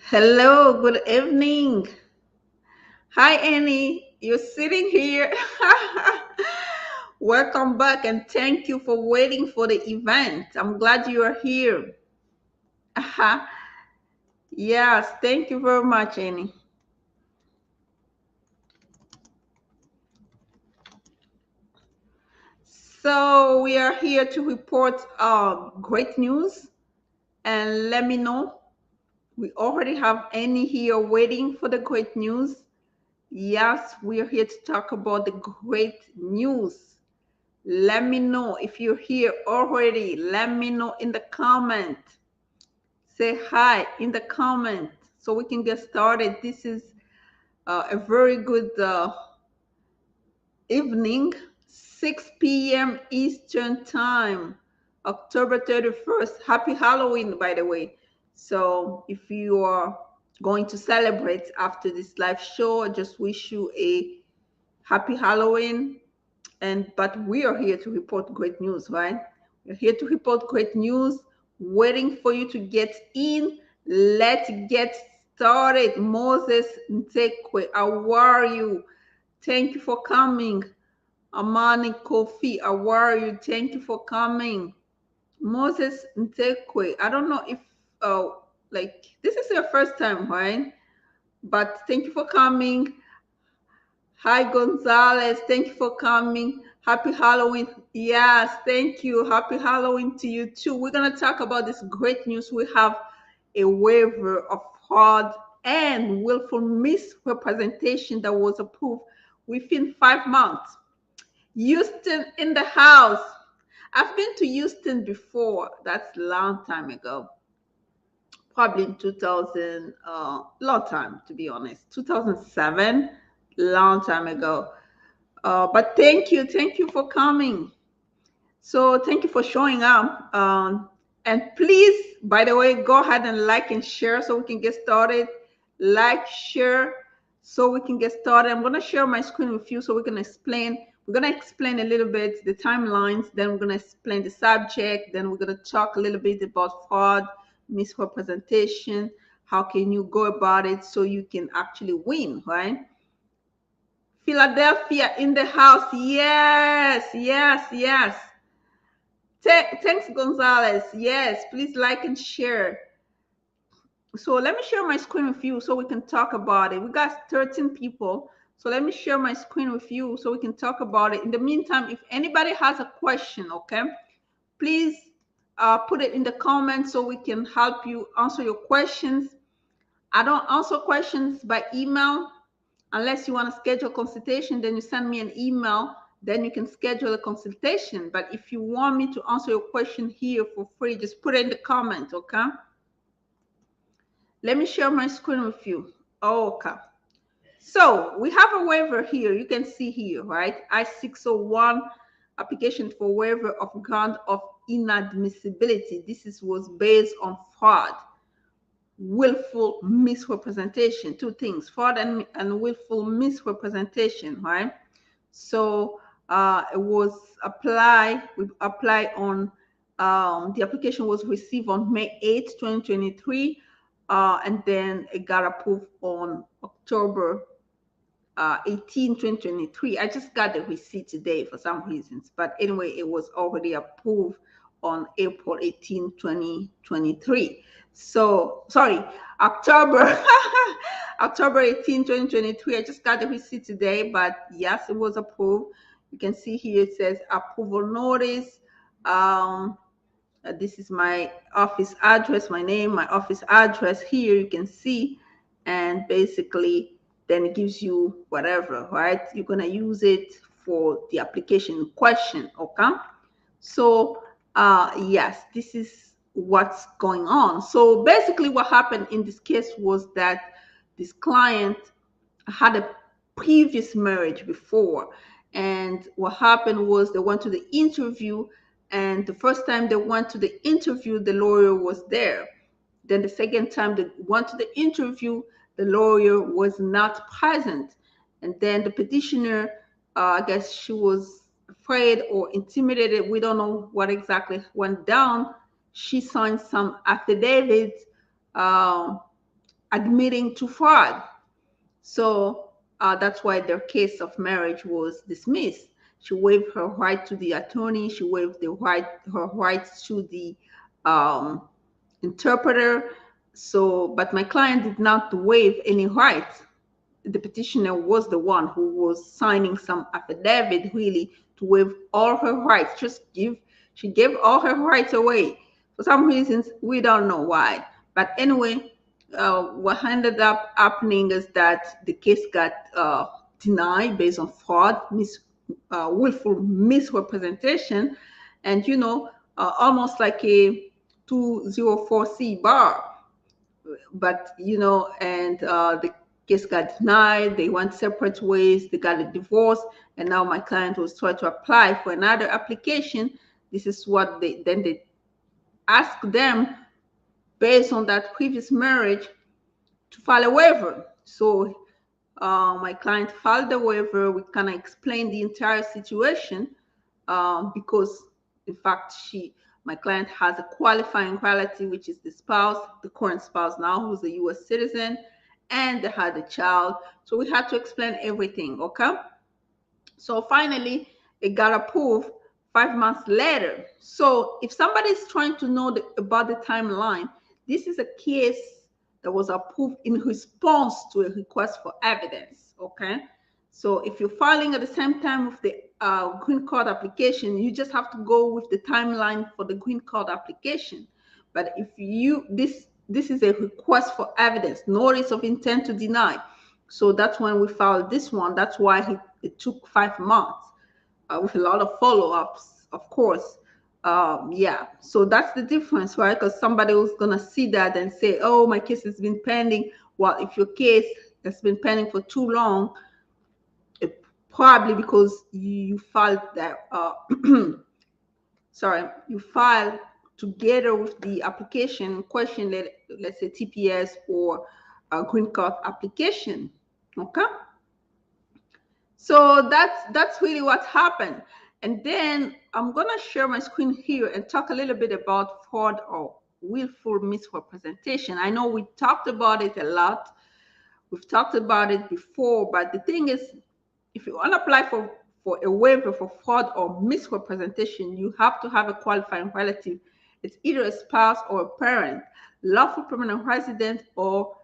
Hello, good evening. Hi, Annie. You're sitting here. Welcome back and thank you for waiting for the event. I'm glad you are here. Yes, thank you very much, Annie. So, we are here to report great news and let me know. We already have Annie here waiting for the great news. Yes, we are here to talk about the great news. Let me know if you're here already. Let me know in the comment. Say hi in the comment so we can get started. This is a very good evening, 6 p.m. Eastern Time, October 31st. Happy Halloween, by the way. So if you are going to celebrate after this live show, I just wish you a happy Halloween. And but we are here to report great news, right? We're here to report great news, waiting for you to get in. Let's get started. Moses Ntekwe, how are you? Thank you for coming. Amani Kofi, how are you? Thank you for coming. Moses Ntekwe, I don't know if like this is your first time, right? But thank you for coming. Hi, Gonzalez. Thank you for coming. Happy Halloween. Yes, thank you. Happy Halloween to you too. We're going to talk about this great news. We have a waiver of fraud and willful misrepresentation that was approved within 5 months. Houston in the house. I've been to Houston before. That's a long time ago. Probably in 2000, long time to be honest. 2007, long time ago. But thank you for coming. So thank you for showing up. And please, by the way, go ahead and like and share so we can get started. Like, share, so we can get started. I'm gonna share my screen with you so we can explain. We're gonna explain a little bit the timelines. Then we're gonna explain the subject. Then we're gonna talk a little bit about fraud, misrepresentation. How can you go about it so you can actually win, right? Philadelphia in the house. Yes, yes, yes. Thanks, Gonzalez. Yes, please like and share. So let me share my screen with you so we can talk about it. We got 13 people. So let me share my screen with you so we can talk about it. In the meantime, if anybody has a question, okay, please put it in the comments so we can help you answer your questions. I don't answer questions by email. Unless you want to schedule a consultation, then you send me an email, then you can schedule a consultation. But if you want me to answer your question here for free, just put it in the comment, okay? Let me share my screen with you. Okay. So we have a waiver here. You can see here, right? I-601 application for waiver of grant of inadmissibility. Was based on fraud, willful misrepresentation. Two things: fraud and willful misrepresentation, right? So it was we applied on, the application was received on May 8th, 2023, and then it got approved on October 18, 2023. I just got the receipt today for some reasons, but anyway, it was already approved on April 18, 2023. So, sorry, October, October 18, 2023. I just got the receipt today, but yes, it was approved. You can see here it says approval notice. This is my office address, my name, my office address here. You can see, and basically, then it gives you whatever, right? You're gonna use it for the application question, okay? So, yes, this is what's going on. So basically, what happened in this case was that this client had a previous marriage before, and what happened was they went to the interview, and the first time they went to the interview, the lawyer was there. Then the second time they went to the interview, the lawyer was not present. And then the petitioner, I guess she was afraid or intimidated. We don't know what exactly went down. She signed some affidavits, admitting to fraud. So that's why their case of marriage was dismissed. She waived her right to the attorney. She waived her rights to the um, interpreter. So, but my client did not waive any rights. The petitioner was the one who was signing some affidavit really to waive all her rights. She gave all her rights away. For some reasons, we don't know why. But anyway, what ended up happening is that the case got denied based on fraud, willful misrepresentation, and almost like a 204C bar. But and the case got denied. They went separate ways. They got a divorce, and now my client was trying to apply for another application. This is what they asked them based on that previous marriage to file a waiver. So my client filed the waiver. We kind of explained the entire situation because, in fact, my client has a qualifying relative, which is the spouse, the current spouse now, who's a U.S. citizen, and they had a child. So we had to explain everything, okay? So finally, it got approved 5 months later. So if somebody is trying to know about the timeline, this is a case that was approved in response to a request for evidence, okay? So if you're filing at the same time with the green card application, you just have to go with the timeline for the green card application. But if this is a request for evidence, notice of intent to deny. So that's when we filed this one. That's why it took 5 months with a lot of follow-ups, of course. Yeah, so that's the difference, right? Because somebody was gonna see that and say, "Oh, my case has been pending." Well, if your case has been pending for too long, probably because you filed that. Sorry, you filed together with the application in question, let's say TPS or a green card application. Okay. So that's really what happened. And then I'm gonna share my screen here and talk a little bit about fraud or willful misrepresentation. I know we talked about it a lot. We've talked about it before, but the thing is, if you want to apply for a waiver for fraud or misrepresentation, you have to have a qualifying relative. It's either a spouse or a parent, lawful permanent resident or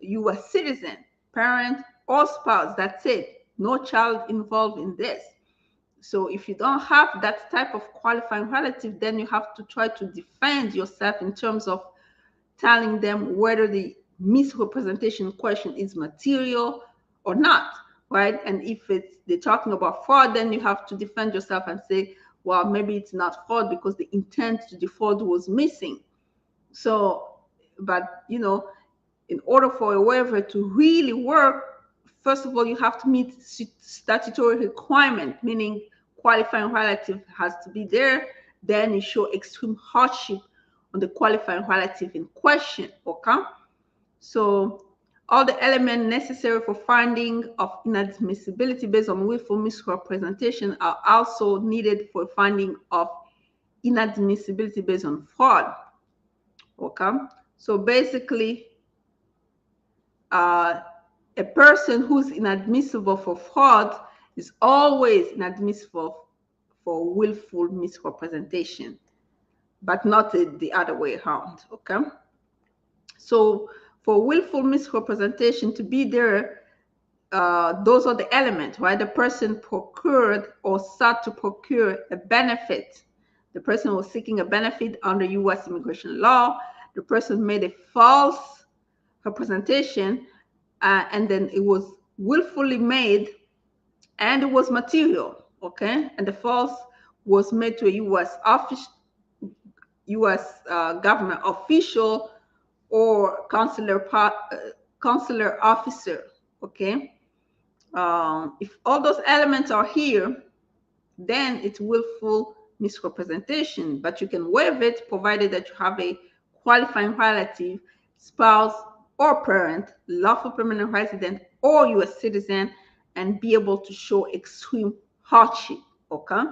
U.S. citizen, parent or spouse. That's it. No child involved in this. So if you don't have that type of qualifying relative, then you have to try to defend yourself in terms of telling them whether the misrepresentation question is material or not, right? And if they're talking about fraud, then you have to defend yourself and say, well, maybe it's not fraud because the intent to defraud was missing. So, but in order for a waiver to really work, first of all, you have to meet statutory requirement, meaning qualifying relative has to be there. Then you show extreme hardship on the qualifying relative in question, okay? So all the elements necessary for finding of inadmissibility based on willful misrepresentation are also needed for finding of inadmissibility based on fraud, okay? So basically, a person who's inadmissible for fraud is always inadmissible for willful misrepresentation, but not the other way around, okay? So for willful misrepresentation to be there, those are the elements, right? The person procured or sought to procure a benefit. The person was seeking a benefit under U.S. immigration law. The person made a false representation, and then it was willfully made, and it was material, okay? And the false was made to a U.S. office, U.S. Government official or consular officer, okay? If all those elements are here, then it's willful misrepresentation, but you can waive it provided that you have a qualifying relative, spouse or parent, lawful permanent resident or U.S. citizen, and be able to show extreme hardship, okay?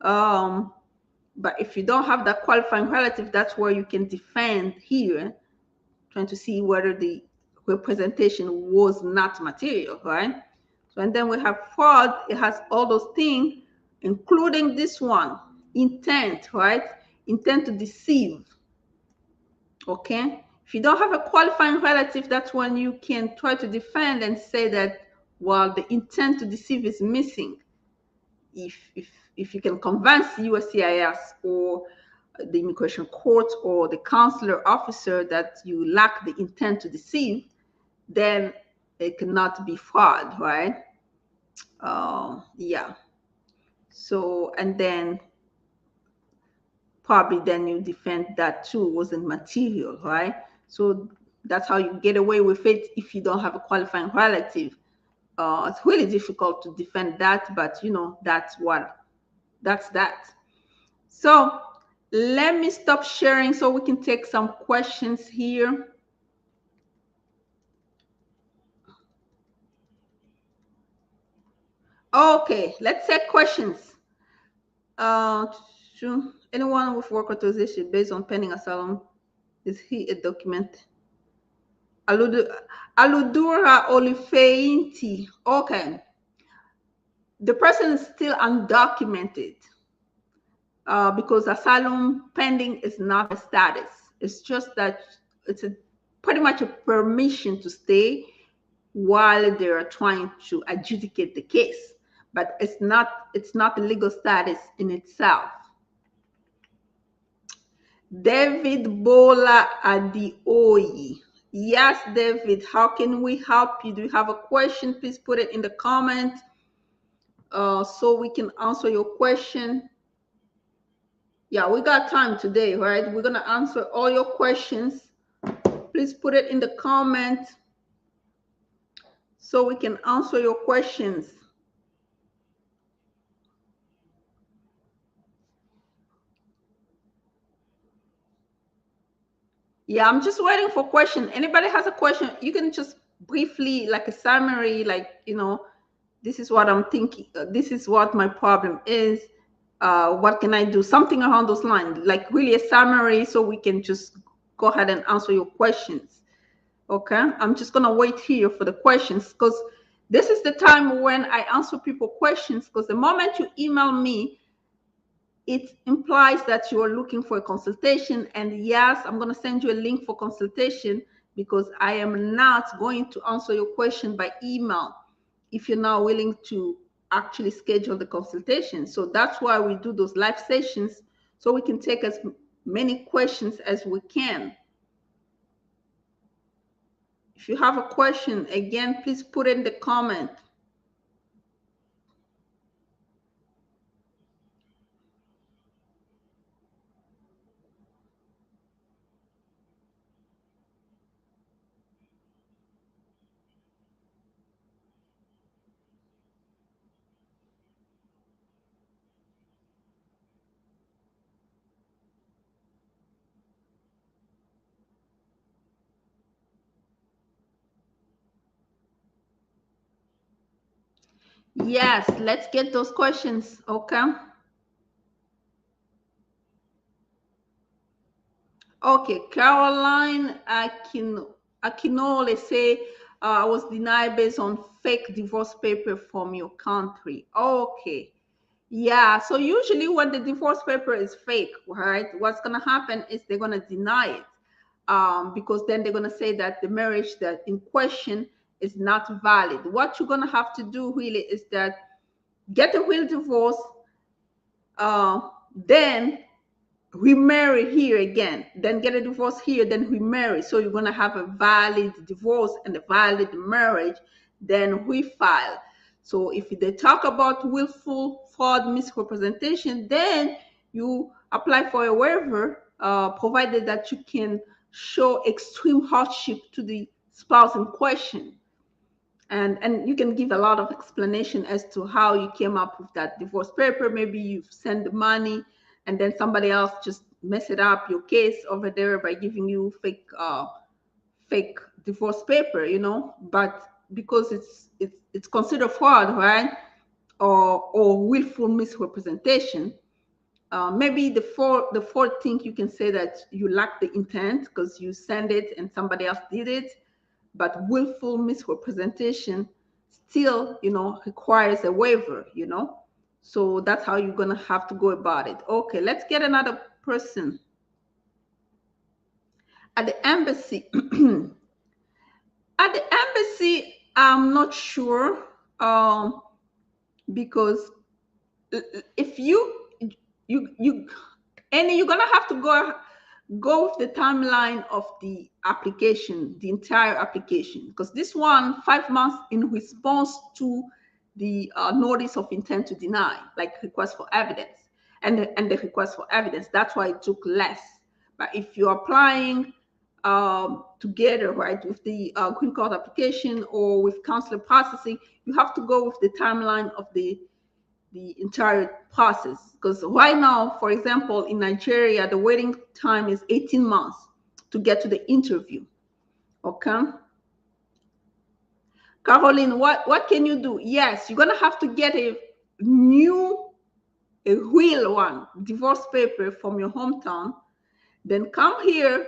But if you don't have that qualifying relative, that's where you can defend here, trying to see whether the representation was not material, right? So, and then we have fraud. It has all those things, including this one, intent, right? Intent to deceive. Okay. If you don't have a qualifying relative, that's when you can try to defend and say that, well, the intent to deceive is missing. If you can convince USCIS or the immigration court or the consular officer that you lack the intent to deceive, then it cannot be fraud, right? Yeah. So, and then probably then you defend that too wasn't material, right? So that's how you get away with it if you don't have a qualifying relative. It's really difficult to defend that, but you know, that's that. So let me stop sharing so we can take some questions here. Okay, let's take questions. Anyone with work authorization based on pending asylum, is he a document? Aludura Olifeinti. Okay. The person is still undocumented because asylum pending is not a status. It's just that it's pretty much a permission to stay while they're trying to adjudicate the case, but it's not a legal status in itself. David Bola Adioyi. Yes, David, how can we help you? Do you have a question? Please put it in the comment so we can answer your question. Yeah, we got time today, right? We're going to answer all your questions. Please put it in the comment so we can answer your questions. Yeah, I'm just waiting for question. Anybody has a question, you can just briefly, like a summary, like, you know, this is what I'm thinking. This is what my problem is. What can I do? Something around those lines, like really a summary so we can just go ahead and answer your questions. Okay, I'm just gonna wait here for the questions because this is the time when I answer people questions, because the moment you email me, it implies that you are looking for a consultation. And yes, I'm going to send you a link for consultation because I am not going to answer your question by email if you're not willing to actually schedule the consultation. So that's why we do those live sessions, so we can take as many questions as we can. If you have a question, again, please put it in the comment. Yes, let's get those questions, okay? Okay, Caroline Akinole say, I was denied based on fake divorce paper from your country. Okay. Yeah, so usually when the divorce paper is fake, right, what's going to happen is they're going to deny it because then they're going to say that the marriage that in question is not valid. What you're going to have to do really is that get a real divorce, then remarry here again, then get a divorce here, then remarry. So you're going to have a valid divorce and a valid marriage, then refile. So if they talk about willful fraud misrepresentation, then you apply for a waiver, provided that you can show extreme hardship to the spouse in question. And you can give a lot of explanation as to how you came up with that divorce paper. Maybe you send the money and then somebody else just mess it up your case over there by giving you fake divorce paper, you know. But because it's considered fraud, right, or willful misrepresentation, Maybe the fourth thing you can say that you lack the intent because you send it and somebody else did it, but willful misrepresentation still, requires a waiver, So that's how you're gonna have to go about it. Okay, let's get another person. At the embassy, I'm not sure, because if you and you're gonna have to go with the timeline of the application, the entire application, because this one 5 months in response to the notice of intent to deny, like request for evidence, and the request for evidence. That's why it took less. But if you're applying together, right, with the green card application or with consular processing, you have to go with the timeline of the entire process. Because right now, for example, in Nigeria, the waiting time is 18 months to get to the interview. Okay. Caroline, what can you do? Yes, you're gonna have to get a real one, divorce paper from your hometown, then come here,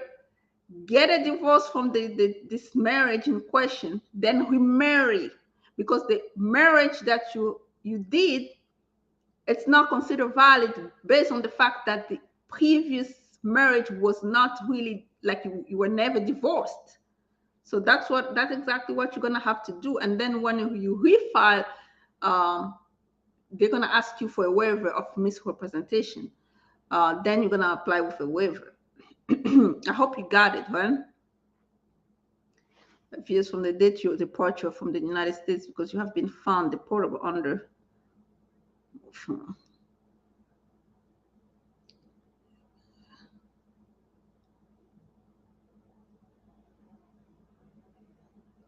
get a divorce from this marriage in question, then remarry, because the marriage that you did, it's not considered valid based on the fact that the previous marriage was not really, like, you were never divorced. So that's exactly what you're gonna have to do. And then when you refile, they're gonna ask you for a waiver of misrepresentation. Then you're gonna apply with a waiver. I hope you got it, right? 5 years from the date of your departure from the United States because you have been found deportable under.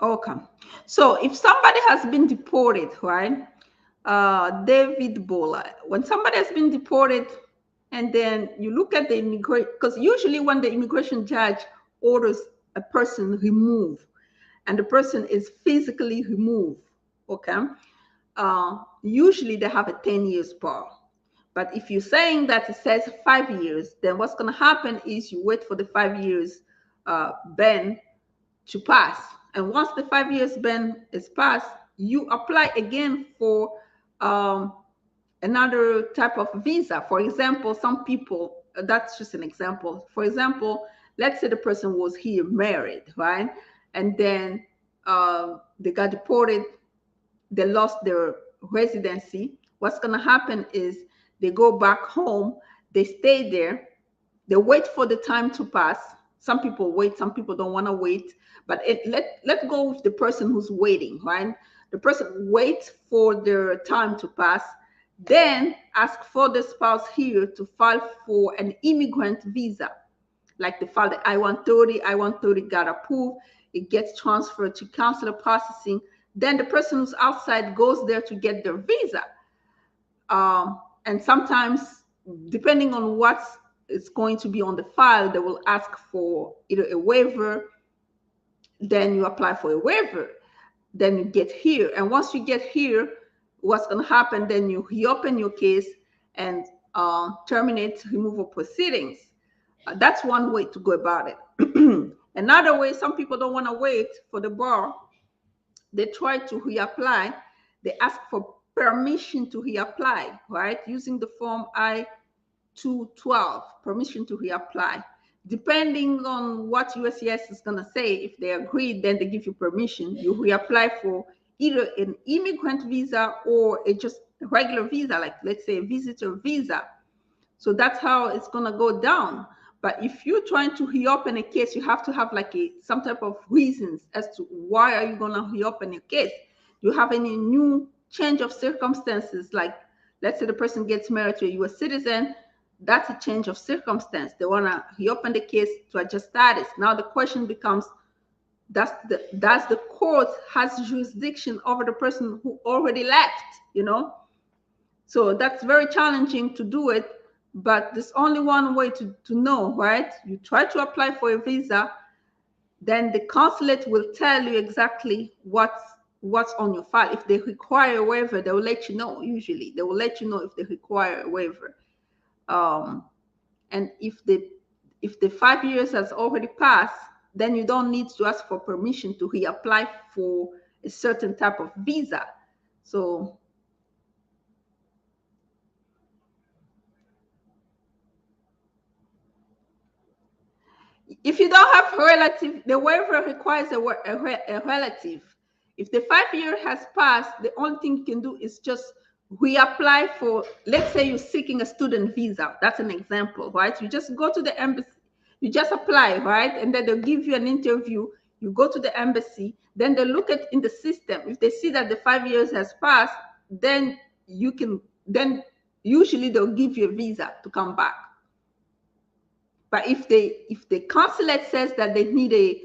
Okay. So if somebody has been deported, right? David Bola, when somebody has been deported, and then you look at the immigration, because usually when the immigration judge orders a person removed, and the person is physically removed, okay, usually they have a 10 years bar. But if you're saying that it says 5 years, then what's going to happen is you wait for the 5 years ban to pass. And once the 5 years ban is passed, you apply again for another type of visa. For example, some people, that's just an example. For example, let's say the person was here married, right? And then they got deported, they lost their residency. What's going to happen is they go back home, they stay there, they wait for the time to pass. Some people wait, some people don't want to wait. But let's go with the person who's waiting, right? The person waits for their time to pass, then ask for the spouse here to file for an immigrant visa. Like they file the I-130, I-130 got approved, it gets transferred to consular processing. Then the person who's outside goes there to get their visa. And sometimes, depending on what is going to be on the file, they will ask for either a waiver, then you apply for a waiver, then you get here. And once you get here, what's going to happen, then you reopen your case and terminate removal proceedings. That's one way to go about it. Another way, some people don't want to wait for the bar. They try to reapply. They ask for permission to reapply, right? Using the form I-212, permission to reapply. Depending on what USCIS is going to say, if they agree, then they give you permission. You reapply for either an immigrant visa or just a regular visa, like let's say a visitor visa. So that's how it's going to go down. But if you're trying to reopen a case, you have to have like some type of reasons as to why are you going to reopen your case. Do you have any new change of circumstances? Like, let's say the person gets married to a U.S. citizen, that's a change of circumstance. They want to reopen the case to adjust status. Now the question becomes, does the court has jurisdiction over the person who already left, So that's very challenging to do it. But there's only one way to know, right? You try to apply for a visa, then the consulate will tell you exactly what's on your file. If they require a waiver, they will let you know. Usually they will let you know if they require a waiver. And if the 5 years has already passed, then you don't need to ask for permission to reapply for a certain type of visa. So if you don't have relative, the waiver requires a relative. If the 5 year has passed, the only thing you can do is just reapply for, let's say you're seeking a student visa. That's an example, right? You just go to the embassy, you just apply, right? And then they'll give you an interview. You go to the embassy, then they look at in the system. If they see that the 5 years has passed, then you can, then usually they'll give you a visa to come back. But if the consulate says that they need a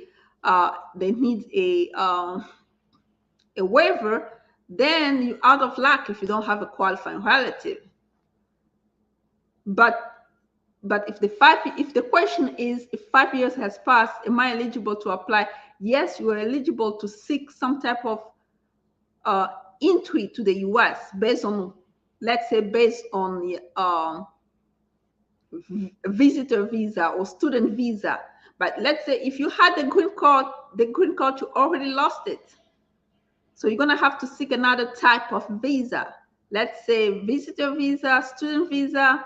waiver, then you're out of luck if you don't have a qualifying relative. But if the question is, if 5 years has passed, am I eligible to apply? Yes, you are eligible to seek some type of entry to the U.S. based on, let's say, based on visitor visa or student visa. But let's say if you had the green card, you already lost it. So you're going to have to seek another type of visa. Let's say visitor visa, student visa,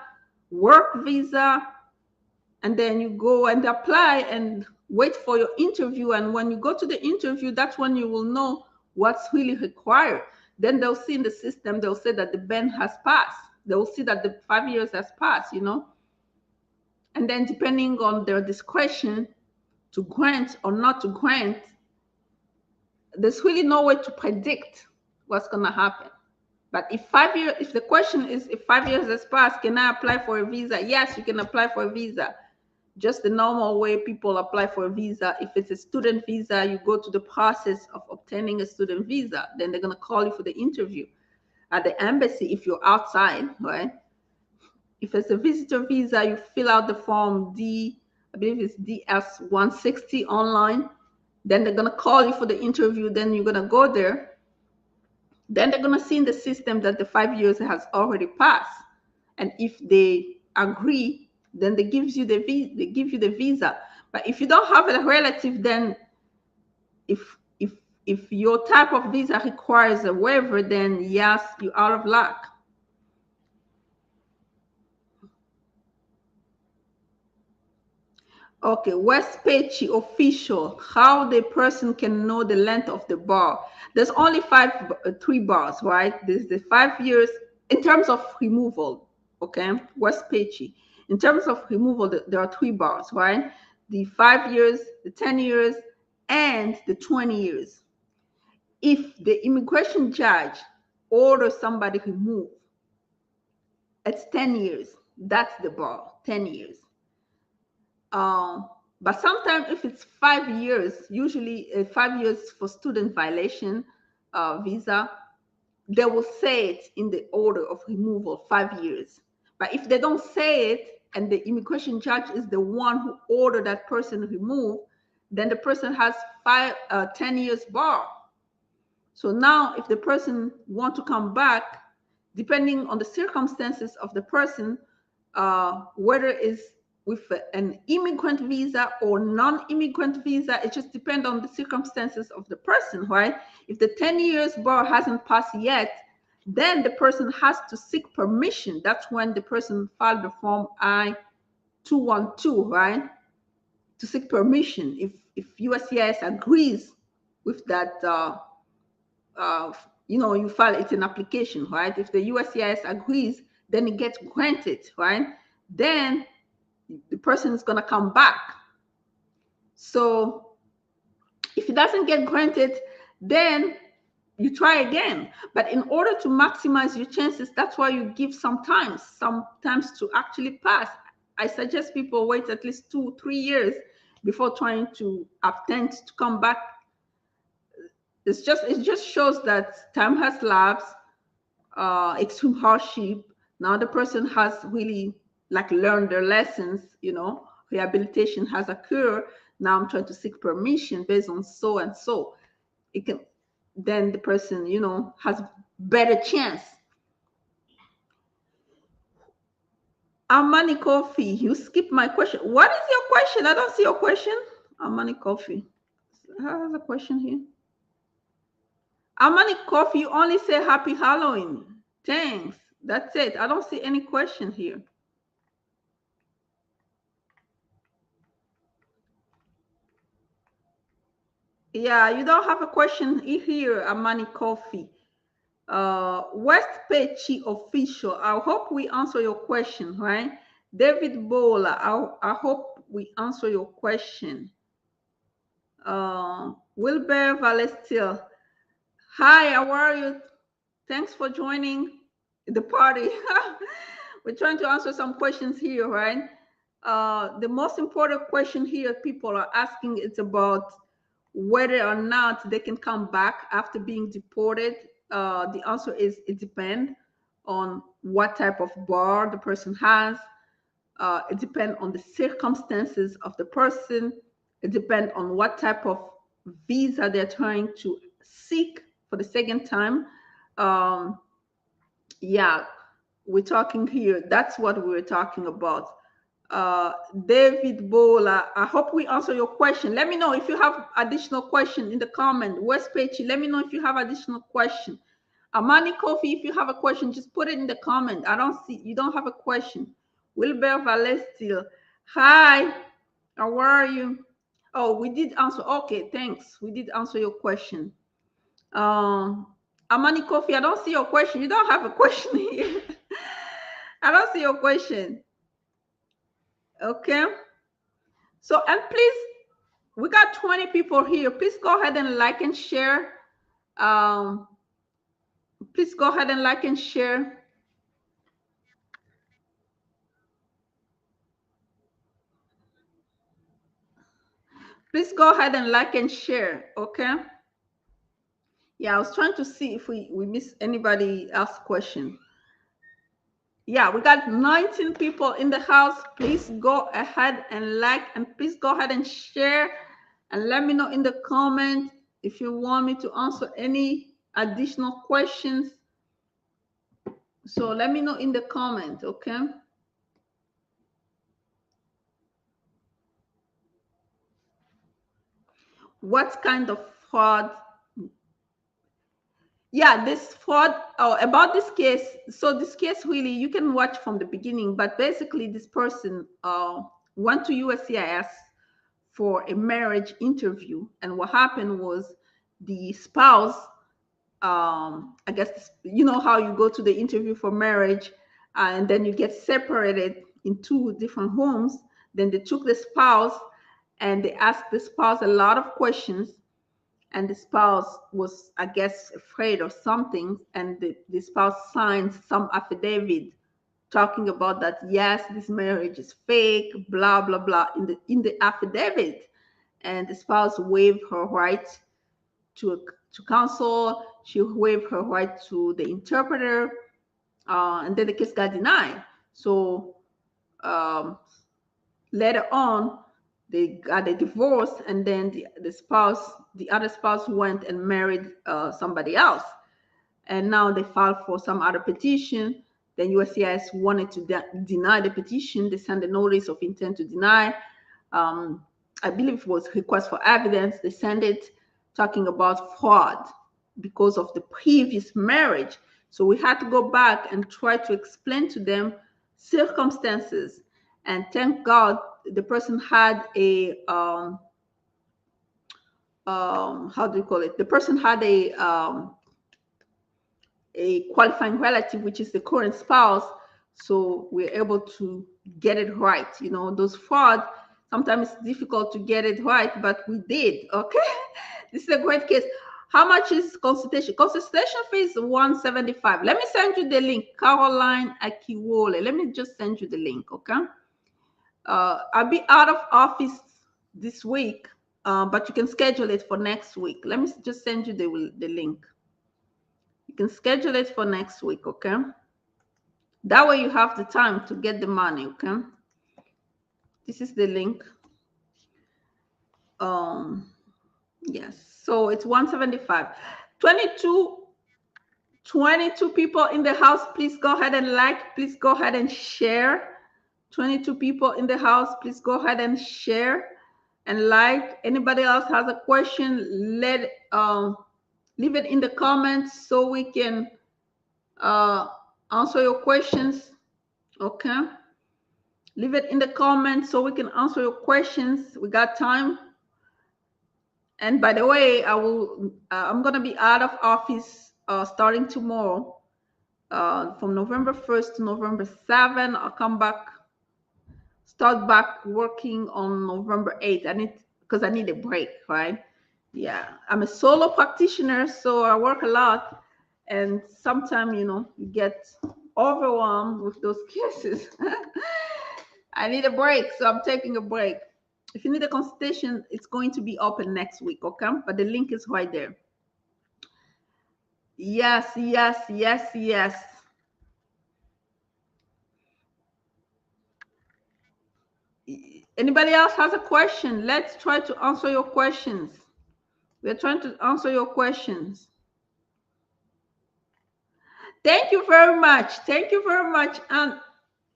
work visa, and then you go and apply and wait for your interview. And when you go to the interview, that's when you will know what's really required. Then they'll see in the system, they'll say that the ban has passed. They'll see that the 5 years has passed, you know. And then depending on their discretion to grant or not to grant, there's really no way to predict what's going to happen. But if the question is, if 5 years has passed, can I apply for a visa? Yes, you can apply for a visa. Just the normal way people apply for a visa. If it's a student visa, you go to the process of obtaining a student visa. Then they're going to call you for the interview at the embassy if you're outside, right? If it's a visitor visa, you fill out the form I believe it's DS-160 online. Then they're going to call you for the interview. Then you're going to go there. Then they're going to see in the system that the 5 years has already passed. And if they agree, then they give you the visa. But if you don't have a relative, then if your type of visa requires a waiver, then yes, you're out of luck. Okay, West official, how the person can know the length of the bar. There's only 3 bars, right? There's the 5 years in terms of removal, okay? West. In terms of removal, there are 3 bars, right? The 5 years, the 10 years, and the 20 years. If the immigration judge orders somebody removed, it's 10 years. That's the bar, 10 years. But sometimes if it's 5 years, usually 5 years for student violation visa, they will say it in the order of removal, 5 years. But if they don't say it and the immigration judge is the one who ordered that person removed, then the person has 10 years bar. So now if the person wants to come back, depending on the circumstances of the person, whether it's with an immigrant visa or non-immigrant visa, it just depends on the circumstances of the person, right? If the 10 years bar hasn't passed yet, then the person has to seek permission. That's when the person filed the form I-212, right? To seek permission. If USCIS agrees with that, you file it in application, right? If the USCIS agrees, then it gets granted, right? Then the person is going to come back. So if it doesn't get granted, then you try again. But in order to maximize your chances, that's why you give sometimes to actually pass. I suggest people wait at least 2-3 years before trying to attempt to come back. It just shows that time has lapsed, extreme hardship. Now the person has really learned their lessons, rehabilitation has occurred. Now I'm trying to seek permission based on so and so. Then the person, has better chance. Amani Coffee, you skipped my question. What is your question? I don't see your question. Amani Coffee. I have a question here. Amani Coffee, you only say happy Halloween. Thanks. That's it. I don't see any question here. Yeah, you don't have a question here, Amani Coffee. West Pechi official. I hope we answer your question, right? David Bola, I hope we answer your question. Wilbur Valestil. Hi, how are you? Thanks for joining the party. We're trying to answer some questions here, right? The most important question here people are asking is about whether or not they can come back after being deported. The answer is it depends on what type of bar the person has. It depends on the circumstances of the person. It depends on what type of visa they're trying to seek for the second time. Um, yeah, we're talking here. That's what we're talking about. David Bola, I hope we answer your question. Let me know if you have additional question in the comment. West Pechi, let me know if you have additional question. Amani Kofi, if you have a question, just put it in the comment. I don't see, you don't have a question. Wilbur Valestil, hi, how are you? Oh, we did answer. Okay, thanks. We did answer your question. Um, Amani Kofi, I don't see your question. You don't have a question here. I don't see your question. Okay. So, and please, we got 20 people here. Please go ahead and like and share. Um, please go ahead and like and share. Please go ahead and like and share. Okay. Yeah, I was trying to see if we miss anybody ask question. Yeah, we got 19 people in the house. Please go ahead and like, and please go ahead and share, and let me know in the comment if you want me to answer any additional questions. So let me know in the comment, okay? What kind of fraud? Yeah, this fraud, oh, about this case. So this case really, you can watch from the beginning, but basically this person went to USCIS for a marriage interview, and what happened was the spouse, I guess, you know how you go to the interview for marriage, and then you get separated in two different homes. Then they took the spouse and they asked the spouse a lot of questions, and the spouse was, I guess, afraid or something, and the spouse signed some affidavit talking about that, yes, this marriage is fake, blah blah blah, in the affidavit. And the spouse waived her right to counsel. She waived her right to the interpreter, and then the case got denied. So um, later on, they got a divorce, and then the other spouse went and married somebody else, and now they filed for some other petition. Then USCIS wanted to deny the petition. They sent a notice of intent to deny. I believe it was request for evidence. They sent it talking about fraud because of the previous marriage. So we had to go back and try to explain to them circumstances. And thank God the person had how do you call it? The person had a qualifying relative, which is the current spouse. So we're able to get it right. You know, those fraud, sometimes it's difficult to get it right, but we did. Okay. This is a great case. How much is consultation? Consultation fee is $175. Let me send you the link. Caroline Akiwole. Let me just send you the link. Okay. I'll be out of office this week, but you can schedule it for next week. Let me just send you the link. You can schedule it for next week, okay? That way you have the time to get the money, okay? This is the link. Yes, so it's 175. 22 people in the house. Please go ahead and like. Please go ahead and share. 22 people in the house. Please go ahead and share and like. Anybody else has a question, leave it in the comments so we can answer your questions. Okay, leave it in the comments so we can answer your questions. We got time. And by the way, I'm gonna be out of office starting tomorrow, from November 1st to November 7th. I'll come back, start back working on November 8th. Because I need a break, right? Yeah, I'm a solo practitioner, so I work a lot, and sometimes, you get overwhelmed with those cases. I need a break, so I'm taking a break. If you need a consultation, it's going to be open next week, okay? But the link is right there. Yes, yes, yes, yes. Anybody else has a question? Let's try to answer your questions. We're trying to answer your questions. Thank you very much. Thank you very much,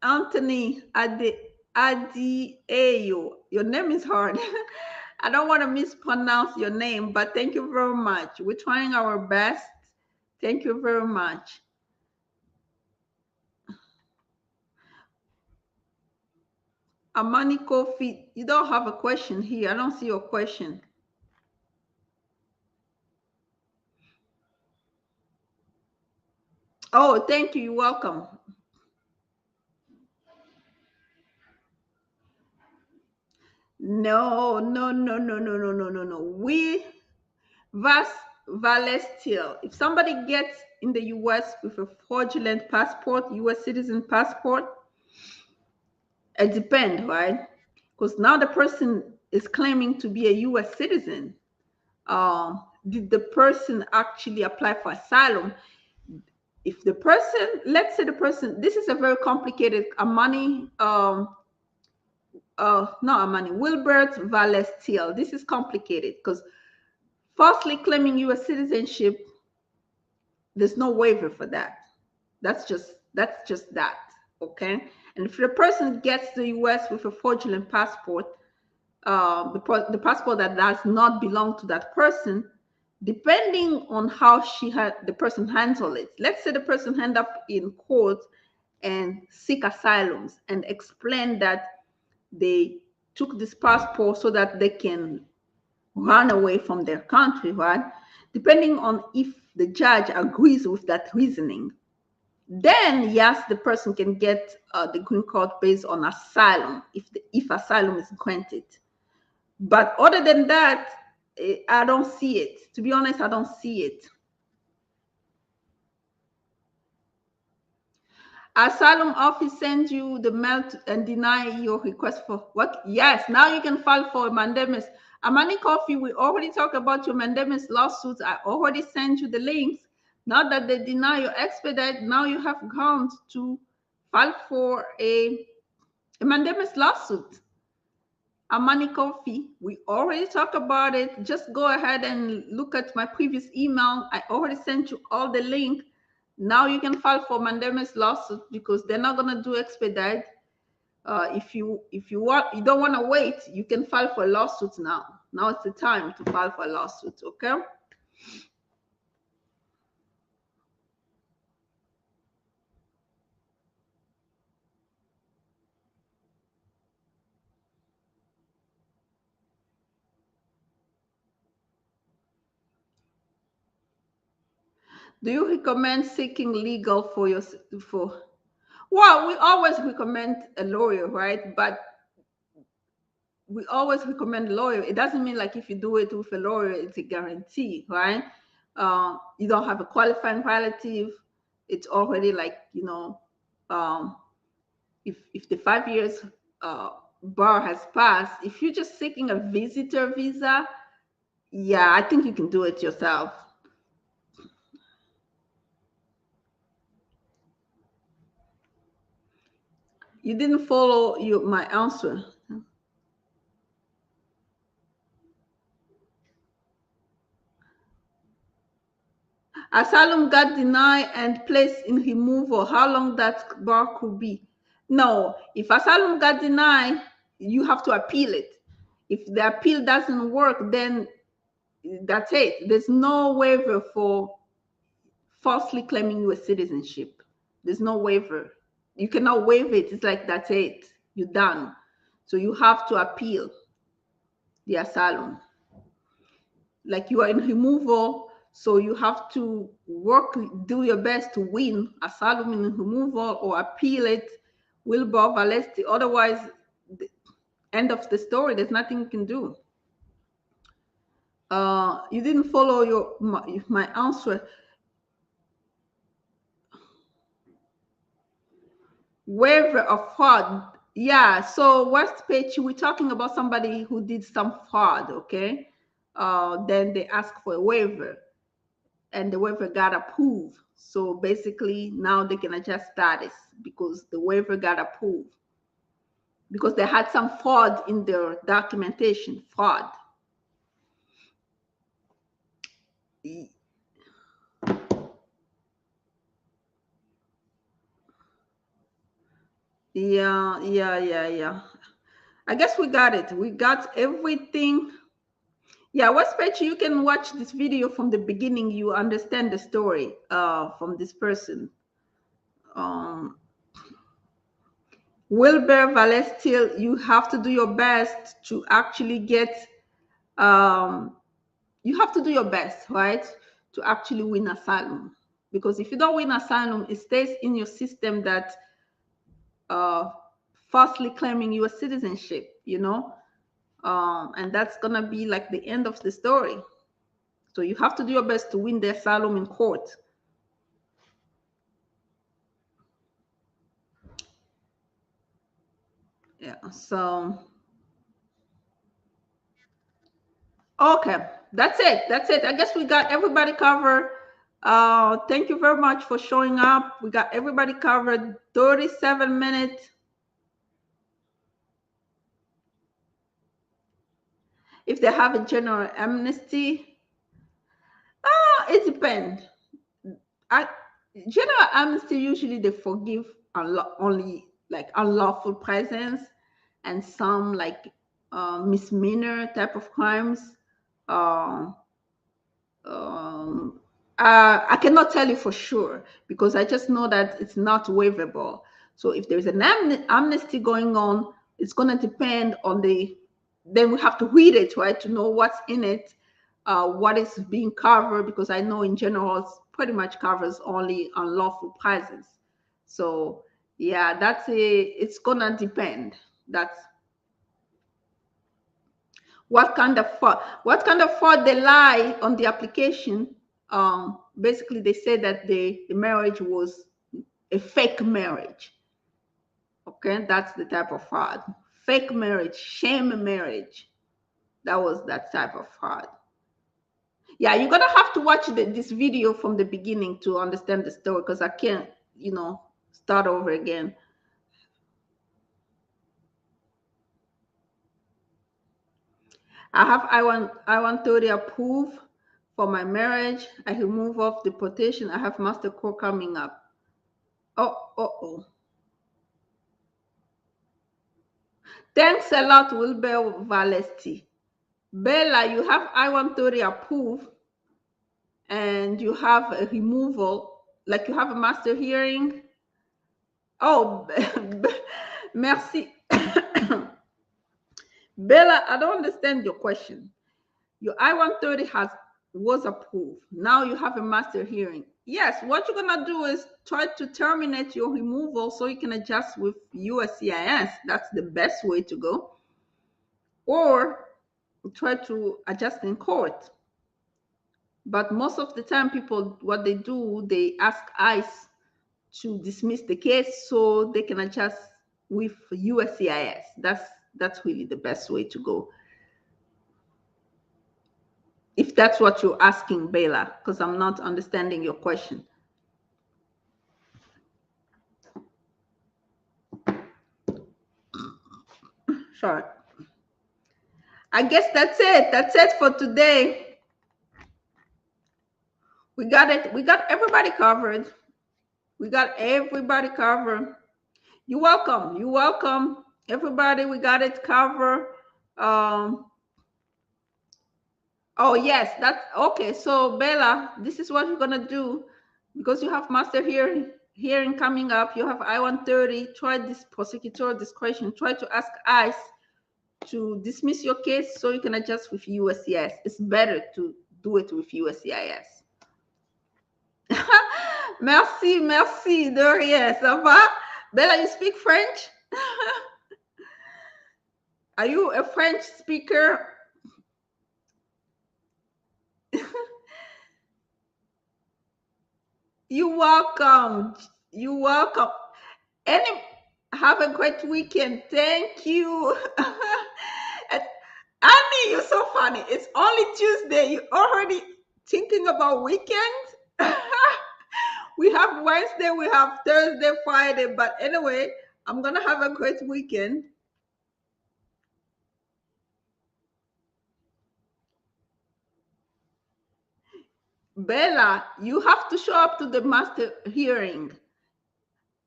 Anthony Adieyo. Your name is hard. I don't want to mispronounce your name, but thank you very much. We're trying our best. Thank you very much. Amani Kofi, you don't have a question here. I don't see your question. Oh, thank you. You're welcome. No, no, no, no, no, no, no, no, no. We Vas Valestil. If somebody gets in the US with a fraudulent passport, US citizen passport, it depends, right? Because now the person is claiming to be a US citizen. Did the person actually apply for asylum? If the person, let's say the person, this is a very complicated Amani, not Amani, Wilbert Valestil. This is complicated because falsely claiming US citizenship, there's no waiver for that. That's just that. Okay. And if the person gets to the US with a fraudulent passport, the passport that does not belong to that person, depending on how the person handle it. Let's say the person end up in court and seek asylums and explain that they took this passport so that they can run away from their country, right? Depending on if the judge agrees with that reasoning, then yes, the person can get the green card based on asylum if asylum is granted. But other than that, I don't see it. To be honest, I don't see it. Asylum office sends you the mail and deny your request for what? Yes, now you can file for a mandamus. Amani Coffee, we already talked about your mandamus lawsuits. I already sent you the links. Now that they deny your expedite, now you have grounds to file for a mandamus lawsuit. Amani Coffee, we already talked about it. Just go ahead and look at my previous email. I already sent you all the link. Now you can file for mandamus lawsuit because they're not gonna do expedite. If you don't want to wait, you can file for a lawsuit now. Now it's the time to file for a lawsuit. Okay. Do you recommend seeking legal for your for? Well, we always recommend a lawyer, right? But we always recommend a lawyer. It doesn't mean like if you do it with a lawyer, it's a guarantee, right? You don't have a qualifying relative. It's already like, um, if the 5 years bar has passed, if you're just seeking a visitor visa, yeah, I think you can do it yourself. You didn't follow my answer. Asylum got denied and placed in removal. How long that bar could be? No, if asylum got denied, you have to appeal it. If the appeal doesn't work, then that's it. There's no waiver for falsely claiming U.S. citizenship. There's no waiver. You cannot waive it. It's like that's it. You're done. So you have to appeal the asylum. Like you are in removal, so you have to work, do your best to win asylum in removal or appeal it, Wilbur Valesti. Otherwise, the end of the story. There's nothing you can do. You didn't follow my answer. Waiver of fraud. Yeah. So West Page, we're talking about somebody who did some fraud. Okay. Then they ask for a waiver, and the waiver got approved. So basically, now they can adjust status because the waiver got approved because they had some fraud in their documentation. Fraud. Yeah. I guess we got it. We got everything. Yeah, Westpatch, you can watch this video from the beginning. You understand the story from this person. Wilbur Valestil, you have to do your best to actually get, you have to do your best, right? To actually win asylum. Because if you don't win asylum, it stays in your system that falsely claiming U.S. citizenship, and that's gonna be like the end of the story. So you have to do your best to win the asylum in court. Yeah. So okay, that's it. I guess we got everybody covered. Thank you very much for showing up. We got everybody covered. 37 minutes. If they have a general amnesty, it depends. General amnesty, usually they forgive only like unlawful presence and some like misdemeanor type of crimes. Uh, um, I cannot tell you for sure because I just know that it's not waivable. So if there's an amnesty going on, it's going to depend on then we have to read it, right, to know what's in it, what is being covered, because I know in general it pretty much covers only unlawful presence. So yeah, it's going to depend. That's what kind of fraud they lie on the application. Basically they say that the marriage was a fake marriage. Okay, that's the type of fraud. Fake marriage, sham marriage. That was that type of fraud. Yeah, you're gonna have to watch this video from the beginning to understand the story, because I can't start over again. I have I-130 approved for my marriage. I remove off deportation. I have MasterCard coming up. Oh. Thanks a lot, Wilbur Valesti. Bella, you have I-130 approved and you have a removal, like you have a master hearing. Oh, merci. Bella, I don't understand your question. Your I-130 was approved. Now you have a master hearing. Yes, what you're gonna do is try to terminate your removal so you can adjust with USCIS. That's the best way to go. Or try to adjust in court. But most of the time, people, what they do, they ask ICE to dismiss the case so they can adjust with USCIS. That's really the best way to go. If that's what you're asking, Bela, because I'm not understanding your question. Sorry. I guess that's it. That's it for today. We got it. We got everybody covered. We got everybody covered. You're welcome. You're welcome. Everybody, we got it covered. Oh, yes, that's okay. So, Bella, this is what you're gonna do because you have master hearing coming up. You have I-130. Try this prosecutorial discretion. Try to ask ICE to dismiss your case so you can adjust with USCIS. It's better to do it with USCIS. Merci, merci, de rien. Ça va? Bella, you speak French? Are you a French speaker? You're welcome. You're welcome. Any have a great weekend. Thank you. Annie, you're so funny. It's only Tuesday. You're already thinking about weekends. We have Wednesday, we have Thursday, Friday. But anyway, I'm gonna have a great weekend. Bella, you have to show up to the master hearing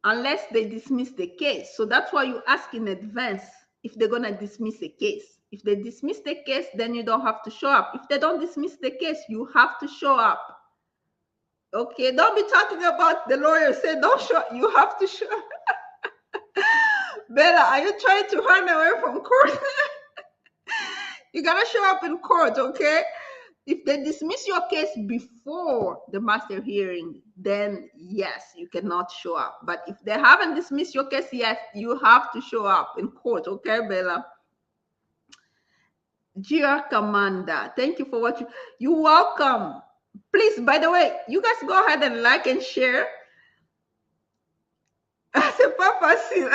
unless they dismiss the case. So that's why you ask in advance if they're going to dismiss a case. If they dismiss the case, then you don't have to show up. If they don't dismiss the case, you have to show up. Okay, don't be talking about the lawyer said don't show up. You have to show up. Bella, are you trying to run away from court? You got to show up in court, okay? If they dismiss your case before the master hearing, then yes, you cannot show up. But if they haven't dismissed your case yet, you have to show up in court. Okay, Bella? Gia Kamanda, thank you for what you're welcome. Please, by the way, you guys go ahead and like and share. C'est pas facile.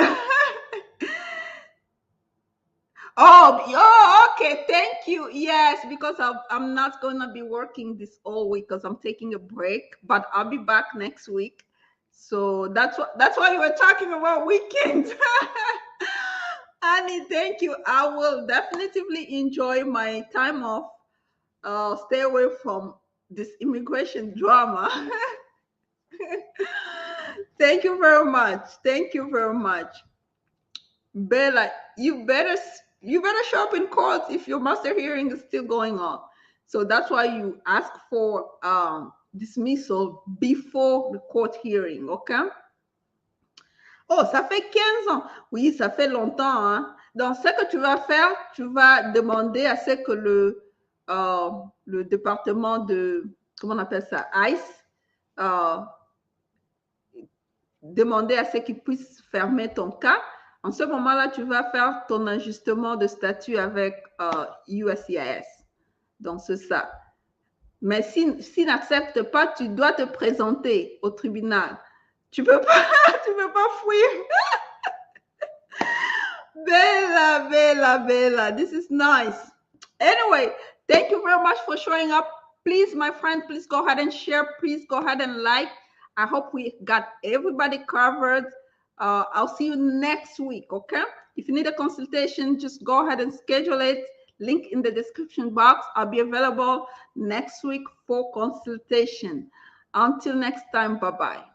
Oh, okay. Thank you. Yes, because I'm not gonna be working this all week because I'm taking a break, but I'll be back next week. So that's why we were talking about weekends. Annie, thank you. I will definitely enjoy my time off. Stay away from this immigration drama. Thank you very much. Thank you very much. Bella, you better show up in court if your master hearing is still going on. So that's why you ask for dismissal before the court hearing, okay? Oh, ça fait 15 ans. Oui, ça fait longtemps. Hein? Donc, ce que tu vas faire, tu vas demander à ce que le département de, comment on appelle ça, ICE, demander à ce qu'ils puissent fermer ton cas. En ce moment-là, tu vas faire ton ajustement de statut avec USCIS. Donc, c'est ça. Mais s'ils n'acceptent pas, tu dois te présenter au tribunal. Tu peux pas fuir. Bella, Bella, Bella. This is nice. Anyway, thank you very much for showing up. Please, my friend, please go ahead and share. Please go ahead and like. I hope we got everybody covered. I'll see you next week, okay? If you need a consultation, just go ahead and schedule it. Link in the description box. I'll be available next week for consultation. Until next time, bye-bye.